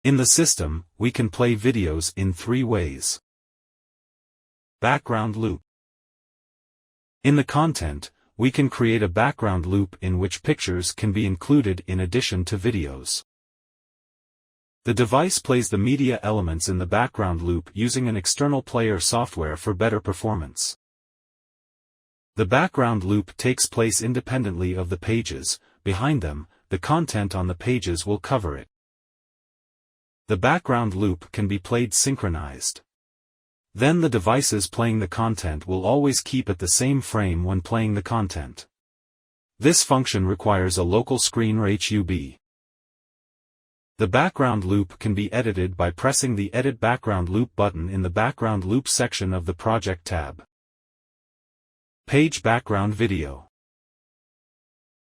In the system, we can play videos in 3 ways. Background loop. In the content, we can create a background loop in which pictures can be included in addition to videos. The device plays the media elements in the background loop using an external player software for better performance. The background loop takes place independently of the pages. Behind them, the content on the pages will cover it. The background loop can be played synchronized. Then the devices playing the content will always keep at the same frame when playing the content. This function requires a local Screeenr HUB. The background loop can be edited by pressing the Edit Background Loop button in the Background Loop section of the Project tab. Page background video.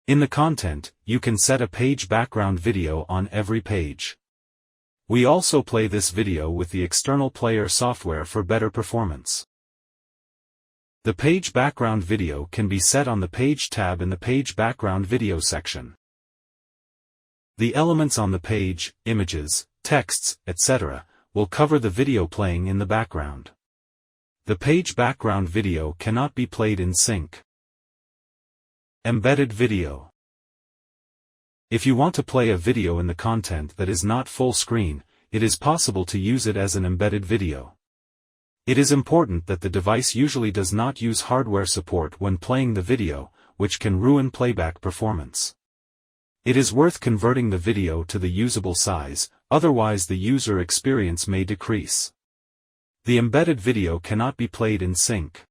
In the content, you can set a page background video on every page. We also play this video with the external player software for better performance. The page background video can be set on the Page tab in the Page Background Video section. The elements on the page, images, texts, etc., will cover the video playing in the background. The page background video cannot be played in sync. Embedded video. If you want to play a video in the content that is not full screen, it is possible to use it as an embedded video. It is important that the device usually does not use hardware support when playing the video, which can ruin playback performance. It is worth converting the video to the usable size, otherwise the user experience may decrease. The embedded video cannot be played in sync.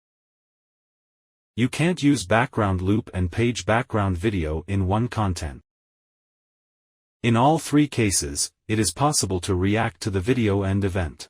You can't use background loop and page background video in one content. In all 3 cases, it is possible to react to the video end event.